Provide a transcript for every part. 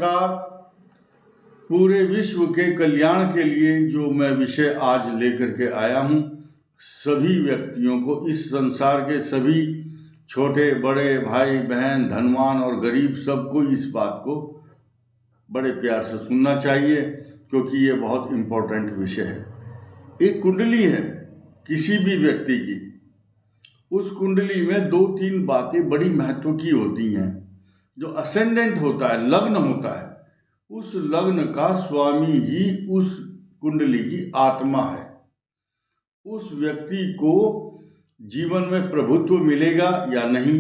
नमस्कार। पूरे विश्व के कल्याण के लिए जो मैं विषय आज लेकर के आया हूँ, सभी व्यक्तियों को, इस संसार के सभी छोटे बड़े भाई बहन, धनवान और गरीब, सबको इस बात को बड़े प्यार से सुनना चाहिए, क्योंकि ये बहुत इम्पोर्टेंट विषय है। एक कुंडली है किसी भी व्यक्ति की, उस कुंडली में 2-3 बातें बड़ी महत्व की होती हैं। जो असेंडेंट होता है, लग्न होता है, उस लग्न का स्वामी ही उस कुंडली की आत्मा है। उस व्यक्ति को जीवन में प्रभुत्व मिलेगा या नहीं,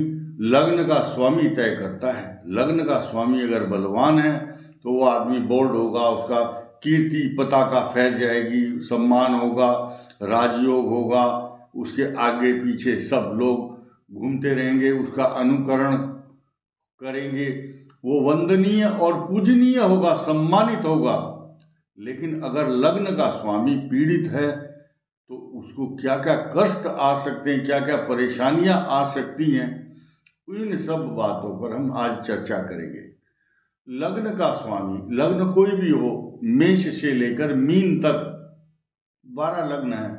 लग्न का स्वामी तय करता है। लग्न का स्वामी अगर बलवान है तो वो आदमी बोल्ड होगा, उसका कीर्ति पताका फैल जाएगी, सम्मान होगा, राजयोग होगा, उसके आगे पीछे सब लोग घूमते रहेंगे, उसका अनुकरण करेंगे, वो वंदनीय और पूजनीय होगा, सम्मानित होगा। लेकिन अगर लग्न का स्वामी पीड़ित है तो उसको क्या क्या कष्ट आ सकते हैं, क्या क्या परेशानियां आ सकती हैं, इन सब बातों पर हम आज चर्चा करेंगे। लग्न का स्वामी, लग्न कोई भी हो, मेष से लेकर मीन तक 12 लग्न है,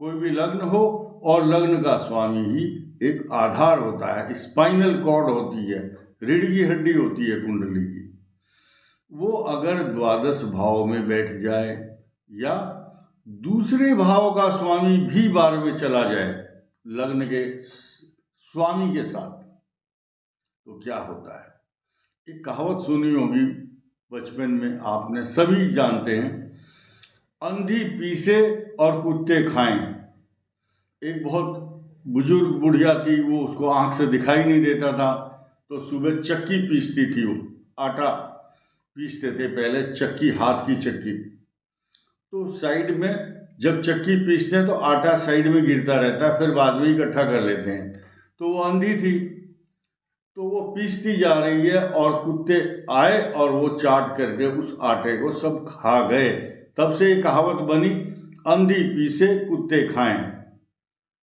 कोई भी लग्न हो, और लग्न का स्वामी ही एक आधार होता है, स्पाइनल कॉर्ड होती है, रीढ़ की हड्डी होती है कुंडली की। वो अगर द्वादश भाव में बैठ जाए या दूसरे भाव का स्वामी भी 12 में चला जाए लग्न के स्वामी के साथ, तो क्या होता है। एक कहावत सुनी होगी बचपन में, आपने सभी जानते हैं, अंधी पीसे और कुत्ते खाएं। एक बहुत बुजुर्ग बुढ़िया थी, वो उसको आंख से दिखाई नहीं देता था, तो सुबह चक्की पीसती थी, वो आटा पीसते थे पहले, चक्की, हाथ की चक्की। तो साइड में जब चक्की पीसते हैं तो आटा साइड में गिरता रहता है, फिर बाद में इकट्ठा कर लेते हैं। तो वो अंधी थी, तो वो पीसती जा रही है और कुत्ते आए और वो चाट करके उस आटे को सब खा गए। तब से ये कहावत बनी, अंधी पीसे कुत्ते खाएं।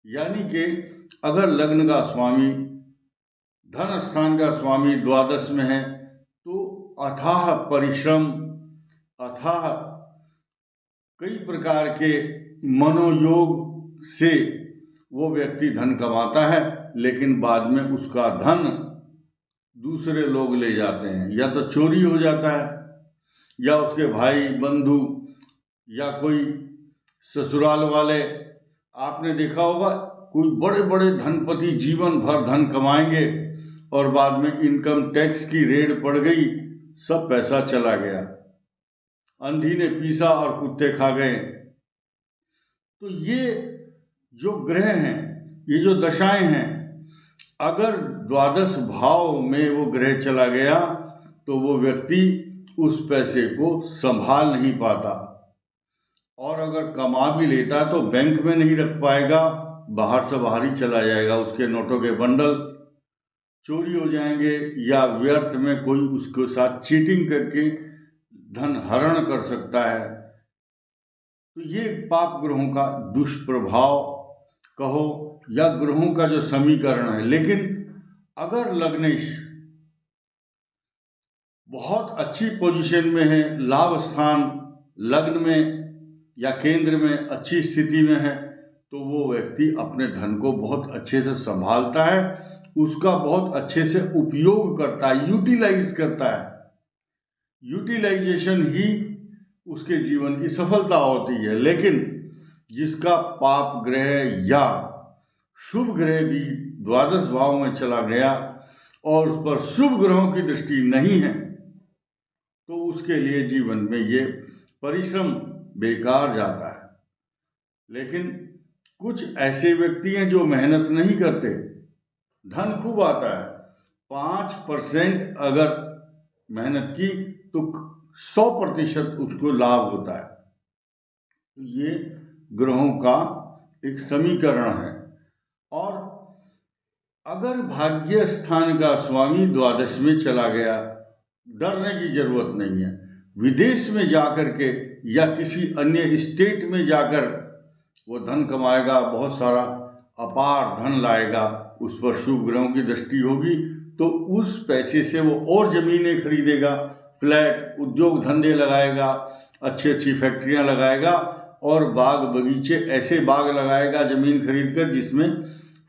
यानी कि अगर लग्न का स्वामी, धन स्थान का स्वामी द्वादश में है तो अथाह परिश्रम, अथाह कई प्रकार के मनोयोग से वो व्यक्ति धन कमाता है, लेकिन बाद में उसका धन दूसरे लोग ले जाते हैं, या तो चोरी हो जाता है, या उसके भाई बंधु, या कोई ससुराल वाले। आपने देखा होगा कोई बड़े बड़े धनपति जीवन भर धन कमाएंगे और बाद में इनकम टैक्स की रेड पड़ गई, सब पैसा चला गया, अंधी ने पीसा और कुत्ते खा गए। तो ये जो ग्रह हैं, ये जो दशाएं हैं, अगर द्वादश भाव में वो ग्रह चला गया तो वो व्यक्ति उस पैसे को संभाल नहीं पाता, और अगर कमा भी लेता तो बैंक में नहीं रख पाएगा, बाहर से बाहर ही चला जाएगा, उसके नोटों के बंडल चोरी हो जाएंगे, या व्यर्थ में कोई उसके साथ चीटिंग करके धन हरण कर सकता है। तो ये पाप ग्रहों का दुष्प्रभाव कहो, या ग्रहों का जो समीकरण है। लेकिन अगर लग्नेश बहुत अच्छी पोजीशन में है, लाभ स्थान लग्न में या केंद्र में अच्छी स्थिति में है, तो वो व्यक्ति अपने धन को बहुत अच्छे से संभालता है, उसका बहुत अच्छे से उपयोग करता है, यूटिलाइज करता है। यूटिलाइजेशन ही उसके जीवन की सफलता होती है। लेकिन जिसका पाप ग्रह या शुभ ग्रह भी द्वादश भाव में चला गया और उस पर शुभ ग्रहों की दृष्टि नहीं है, तो उसके लिए जीवन में ये परिश्रम बेकार जाता है। लेकिन कुछ ऐसे व्यक्ति हैं जो मेहनत नहीं करते, धन खूब आता है, 5% अगर मेहनत की तो 100% उसको लाभ होता है। ये ग्रहों का एक समीकरण है। और अगर भाग्य स्थान का स्वामी द्वादश में चला गया, डरने की जरूरत नहीं है। विदेश में जाकर के या किसी अन्य स्टेट में जाकर वो धन कमाएगा, बहुत सारा अपार धन लाएगा, उस पर शुभ ग्रहों की दृष्टि होगी, तो उस पैसे से वो और जमीनें खरीदेगा, फ्लैट, उद्योग धंधे लगाएगा, अच्छी अच्छी फैक्ट्रियां लगाएगा और बाग बगीचे, ऐसे बाग लगाएगा ज़मीन खरीद कर जिसमें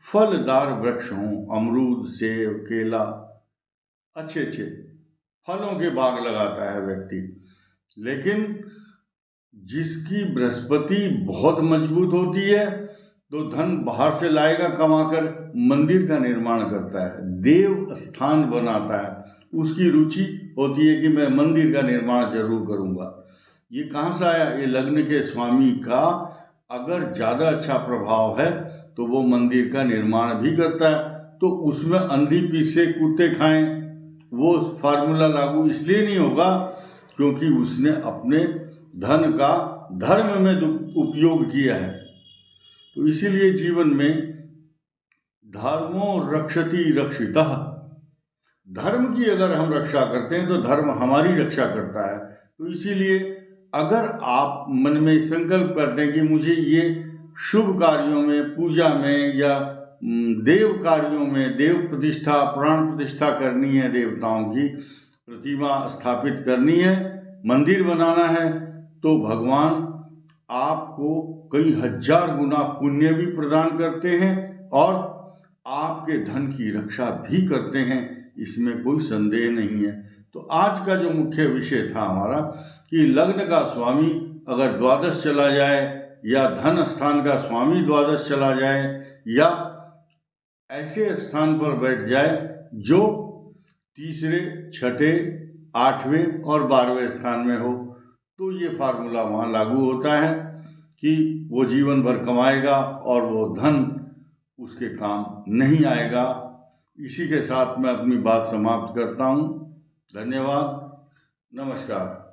फलदार वृक्ष हों, अमरूद, सेब, केला, अच्छे अच्छे फलों के बाग लगाता है व्यक्ति। लेकिन जिसकी बृहस्पति बहुत मजबूत होती है तो धन बाहर से लाएगा कमाकर, मंदिर का निर्माण करता है, देव स्थान बनाता है, उसकी रुचि होती है कि मैं मंदिर का निर्माण जरूर करूंगा। ये कहाँ से आया? ये लग्न के स्वामी का अगर ज़्यादा अच्छा प्रभाव है तो वो मंदिर का निर्माण भी करता है। तो उसमें अंधी पीछे कुत्ते खाएं, वो फार्मूला लागू इसलिए नहीं होगा क्योंकि उसने अपने धन का धर्म में उपयोग किया है। तो इसीलिए जीवन में धर्मो रक्षति रक्षितः, धर्म की अगर हम रक्षा करते हैं तो धर्म हमारी रक्षा करता है। तो इसीलिए अगर आप मन में संकल्प करते हैं कि मुझे ये शुभ कार्यों में, पूजा में या देव कार्यों में, देव प्रतिष्ठा, प्राण प्रतिष्ठा करनी है, देवताओं की प्रतिमा स्थापित करनी है, मंदिर बनाना है, तो भगवान आपको कई हजार गुना पुण्य भी प्रदान करते हैं और आपके धन की रक्षा भी करते हैं, इसमें कोई संदेह नहीं है। तो आज का जो मुख्य विषय था हमारा कि लग्न का स्वामी अगर द्वादश चला जाए या धन स्थान का स्वामी द्वादश चला जाए या ऐसे स्थान पर बैठ जाए जो तीसरे, छठे, 8वें और 12वें स्थान में हो, तो ये फार्मूला वहाँ लागू होता है कि वो जीवन भर कमाएगा और वो धन उसके काम नहीं आएगा। इसी के साथ मैं अपनी बात समाप्त करता हूँ। धन्यवाद, नमस्कार।